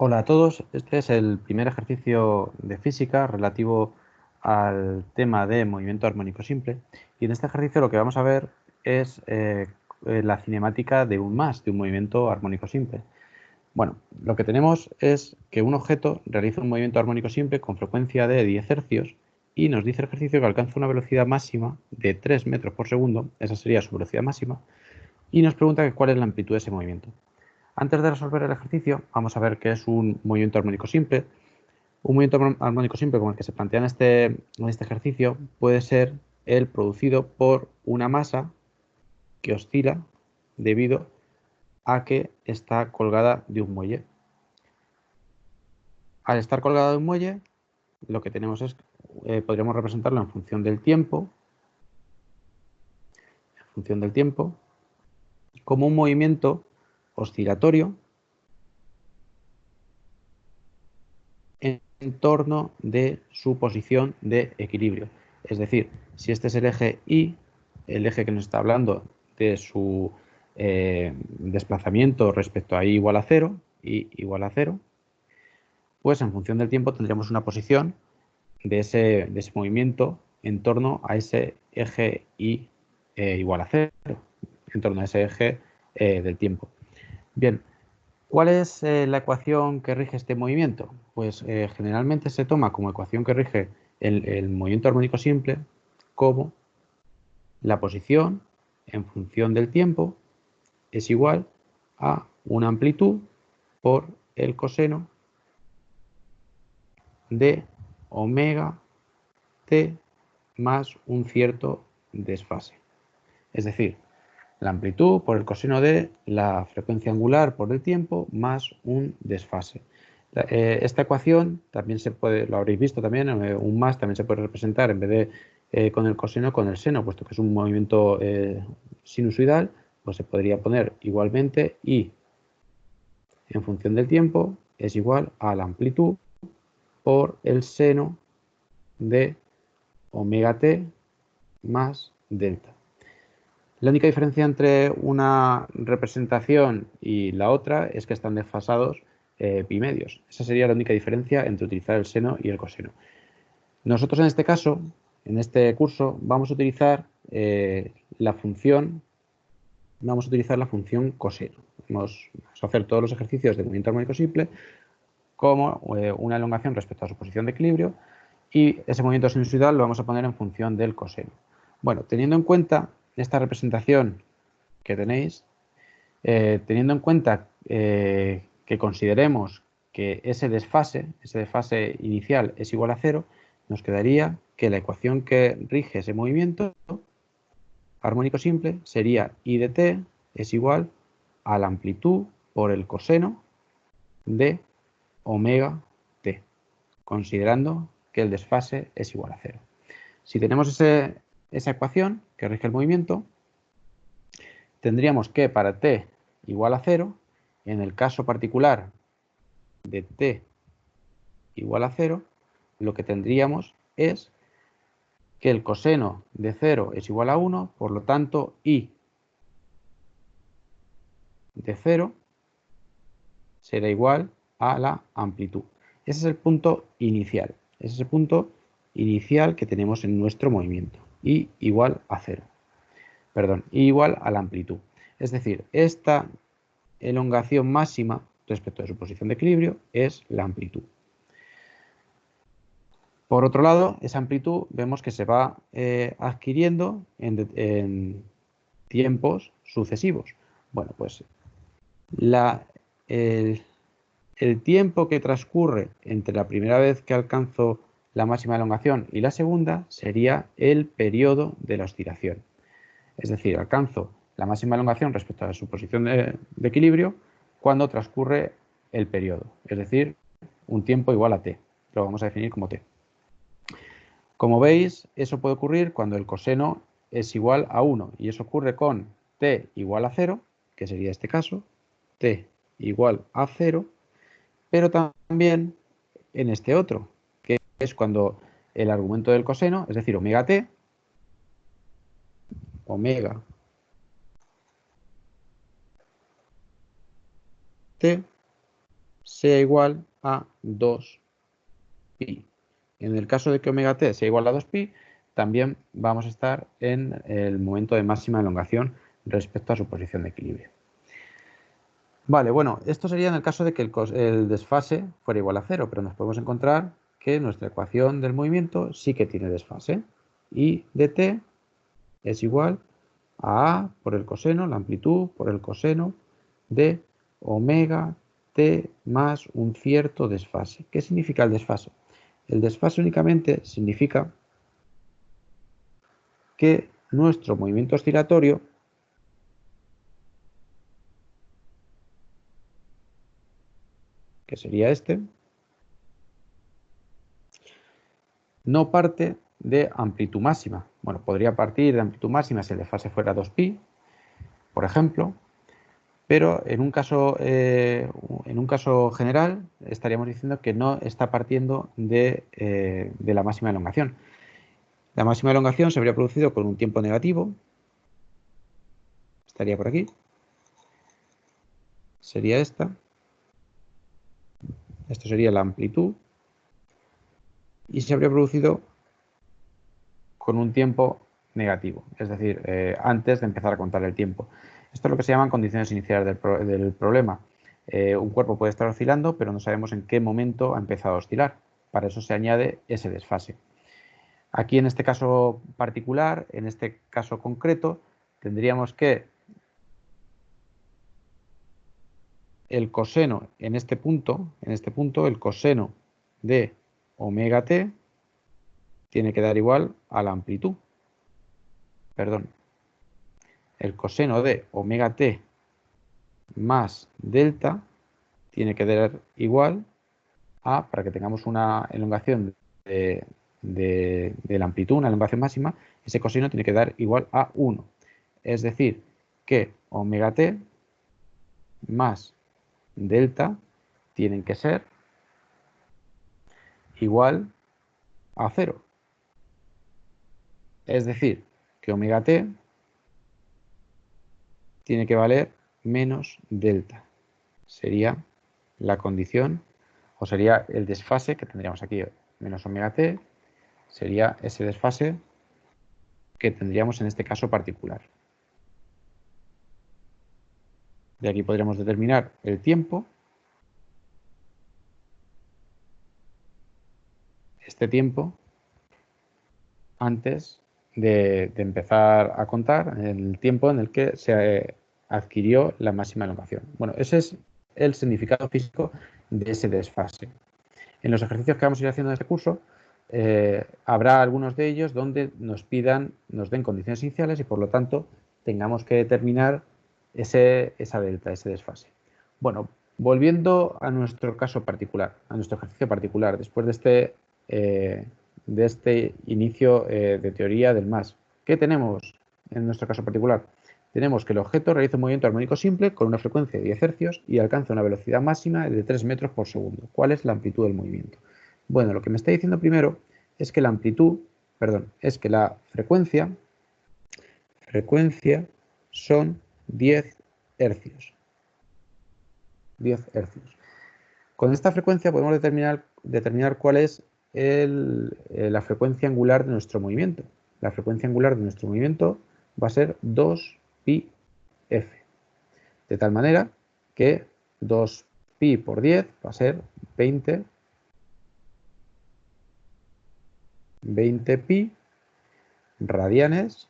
Hola a todos, este es el primer ejercicio de física relativo al tema de movimiento armónico simple, y en este ejercicio lo que vamos a ver es la cinemática de un movimiento armónico simple. Bueno, lo que tenemos es que un objeto realiza un movimiento armónico simple con frecuencia de 10 hercios y nos dice el ejercicio que alcanza una velocidad máxima de 3 metros por segundo, esa sería su velocidad máxima, y nos pregunta que cuál es la amplitud de ese movimiento. Antes de resolver el ejercicio, vamos a ver qué es un movimiento armónico simple. Un movimiento armónico simple como el que se plantea en este ejercicio puede ser el producido por una masa que oscila debido a que está colgada de un muelle. Al estar colgada de un muelle, lo que tenemos es, podríamos representarlo en función del tiempo, como un movimiento oscilatorio en torno de su posición de equilibrio. Es decir, si este es el eje Y, el eje que nos está hablando de su desplazamiento respecto a Y igual a 0, pues en función del tiempo tendríamos una posición de ese movimiento en torno a ese eje Y igual a 0, en torno a ese eje del tiempo. Bien, ¿cuál es la ecuación que rige este movimiento? Pues generalmente se toma como ecuación que rige el movimiento armónico simple como la posición en función del tiempo es igual a una amplitud por el coseno de omega t más un cierto desfase. Es decir, la amplitud por el coseno de la frecuencia angular por el tiempo más un desfase. Esta ecuación también se puede, lo habréis visto también, un más también se puede representar en vez de con el coseno, con el seno, puesto que es un movimiento sinusoidal, pues se podría poner igualmente y en función del tiempo es igual a la amplitud por el seno de omega t más delta. La única diferencia entre una representación y la otra es que están desfasados pi medios. Esa sería la única diferencia entre utilizar el seno y el coseno. Nosotros en este caso, en este curso, vamos a utilizar la función coseno. Vamos a hacer todos los ejercicios de movimiento armónico simple como una elongación respecto a su posición de equilibrio, y ese movimiento sinusoidal lo vamos a poner en función del coseno. Bueno, teniendo en cuenta esta representación que tenéis, teniendo en cuenta que consideremos que ese desfase inicial es igual a 0, nos quedaría que la ecuación que rige ese movimiento armónico simple sería I de t es igual a la amplitud por el coseno de omega t, considerando que el desfase es igual a 0. Si tenemos esa ecuación que rige el movimiento, tendríamos que para t igual a 0, en el caso particular de t igual a 0, lo que tendríamos es que el coseno de 0 es igual a 1, por lo tanto I de 0 será igual a la amplitud. Ese es el punto inicial. Ese es el punto inicial que tenemos en nuestro movimiento. I igual a 0. Perdón, I igual a la amplitud. Es decir, esta elongación máxima respecto de su posición de equilibrio es la amplitud. Por otro lado, esa amplitud vemos que se va adquiriendo en tiempos sucesivos. Bueno, pues el, el tiempo que transcurre entre la primera vez que alcanzo la máxima elongación y la segunda sería el periodo de la oscilación. Es decir, alcanzo la máxima elongación respecto a su posición de equilibrio cuando transcurre el periodo, es decir, un tiempo igual a t. Lo vamos a definir como t. Como veis, eso puede ocurrir cuando el coseno es igual a 1, y eso ocurre con t igual a 0, que sería este caso, t igual a 0, pero también en este otro, que es cuando el argumento del coseno, es decir, omega t, sea igual a 2pi. En el caso de que omega t sea igual a 2pi, también vamos a estar en el momento de máxima elongación respecto a su posición de equilibrio. Vale, bueno, esto sería en el caso de que el desfase fuera igual a 0, pero nos podemos encontrar que nuestra ecuación del movimiento sí que tiene desfase. Y de t es igual a por el coseno, la amplitud por el coseno de omega t más un cierto desfase. ¿Qué significa el desfase? El desfase únicamente significa que nuestro movimiento oscilatorio que sería este, no parte de amplitud máxima. Bueno, podría partir de amplitud máxima si el desfase fuera 2pi, por ejemplo, pero en un caso general estaríamos diciendo que no está partiendo de la máxima elongación. La máxima elongación se habría producido con un tiempo negativo, estaría por aquí, sería esta, esto sería la amplitud, y se habría producido con un tiempo negativo, es decir, antes de empezar a contar el tiempo. Esto es lo que se llaman condiciones iniciales del problema. Un cuerpo puede estar oscilando, pero no sabemos en qué momento ha empezado a oscilar. Para eso se añade ese desfase. Aquí en este caso particular, en este caso concreto, tendríamos que el coseno en este punto, el coseno de omega t tiene que dar igual a la amplitud. Perdón. El coseno de omega t más delta tiene que dar igual a, para que tengamos una elongación de la amplitud, una elongación máxima, ese coseno tiene que dar igual a 1. Es decir, que omega t más delta tienen que ser igual a 0. Es decir, que omega t tiene que valer menos delta. Sería la condición, o sería el desfase que tendríamos aquí, menos omega t, sería ese desfase que tendríamos en este caso particular. De aquí podríamos determinar el tiempo. Este tiempo antes de empezar a contar, el tiempo en el que se adquirió la máxima elongación. Bueno, ese es el significado físico de ese desfase. En los ejercicios que vamos a ir haciendo en este curso, habrá algunos de ellos donde nos den condiciones iniciales y por lo tanto tengamos que determinar esa delta, ese desfase. Bueno, volviendo a nuestro caso particular, a nuestro ejercicio particular, después de este inicio de teoría del más, ¿qué tenemos en nuestro caso particular? Tenemos que el objeto realiza un movimiento armónico simple con una frecuencia de 10 hercios y alcanza una velocidad máxima de 3 metros por segundo. ¿Cuál es la amplitud del movimiento? Bueno, lo que me está diciendo primero es que la frecuencia son 10 hercios. 10 hercios. Con esta frecuencia podemos determinar cuál es la frecuencia angular de nuestro movimiento. La frecuencia angular de nuestro movimiento va a ser 2πf. De tal manera que 2pi por 10 va a ser 20pi radianes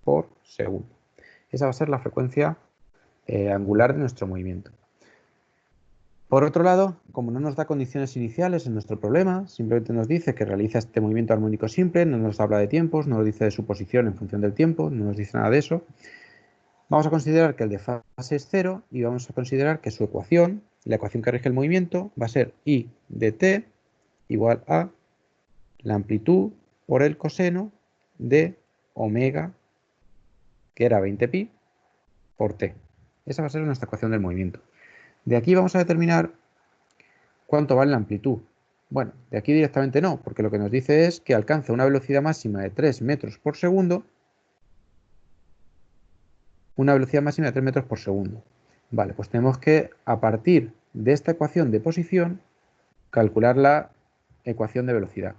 por segundo. Esa va a ser la frecuencia angular de nuestro movimiento. Por otro lado, como no nos da condiciones iniciales en nuestro problema, simplemente nos dice que realiza este movimiento armónico simple, no nos habla de tiempos, no nos dice de su posición en función del tiempo, no nos dice nada de eso. Vamos a considerar que el desfase es 0 y vamos a considerar que su ecuación, la ecuación que rige el movimiento, va a ser I de t igual a la amplitud por el coseno de omega, que era 20pi, por t. Esa va a ser nuestra ecuación del movimiento. De aquí vamos a determinar cuánto vale la amplitud. Bueno, de aquí directamente no, porque lo que nos dice es que alcanza una velocidad máxima de 3 metros por segundo. Una velocidad máxima de 3 metros por segundo. Vale, pues tenemos que, a partir de esta ecuación de posición calcular la ecuación de velocidad.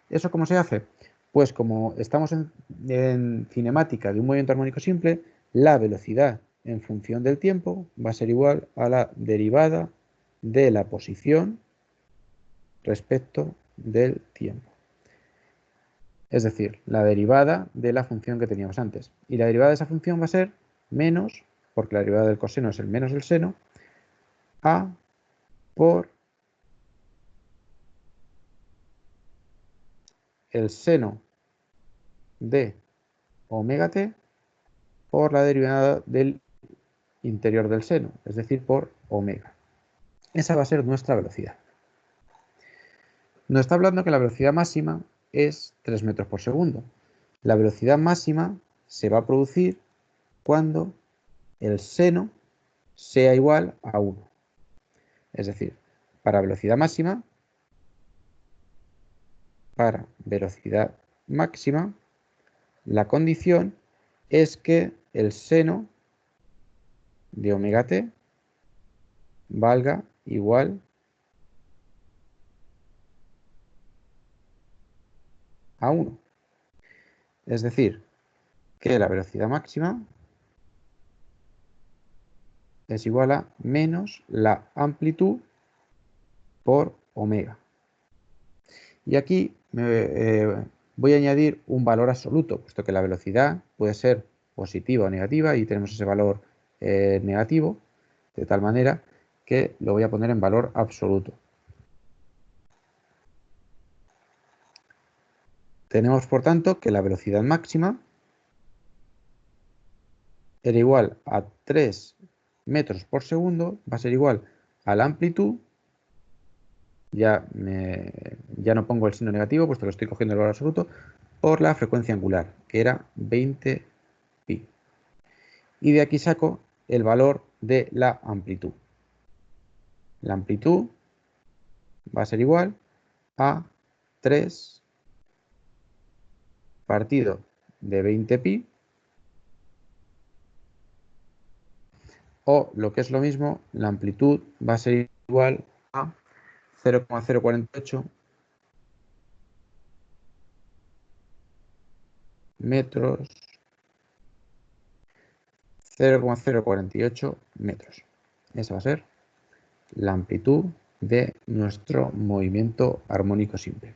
¿Eso cómo se hace? Pues como estamos en cinemática de un movimiento armónico simple, la velocidad en función del tiempo va a ser igual a la derivada de la posición respecto del tiempo. Es decir, la derivada de la función que teníamos antes. Y la derivada de esa función va a ser menos, porque la derivada del coseno es el menos del seno, a por el seno de omega t por la derivada del interior del seno, es decir, por omega. Esa va a ser nuestra velocidad. Nos está hablando que la velocidad máxima es 3 metros por segundo. La velocidad máxima se va a producir cuando el seno sea igual a 1. Es decir, para velocidad máxima, la condición es que el seno de omega t valga igual a 1. Es decir, que la velocidad máxima es igual a menos la amplitud por omega. Y aquí voy a añadir un valor absoluto, puesto que la velocidad puede ser positiva o negativa y tenemos ese valor negativo, de tal manera que lo voy a poner en valor absoluto. Tenemos, por tanto, que la velocidad máxima era igual a 3 metros por segundo, va a ser igual a la amplitud, ya no pongo el signo negativo, puesto que estoy cogiendo el valor absoluto, por la frecuencia angular, que era 20 pi. Y de aquí saco el valor de la amplitud. La amplitud va a ser igual a 3 partido de 20 pi, o lo que es lo mismo, la amplitud va a ser igual a 0,048 metros, 0,048 metros. Esa va a ser la amplitud de nuestro movimiento armónico simple.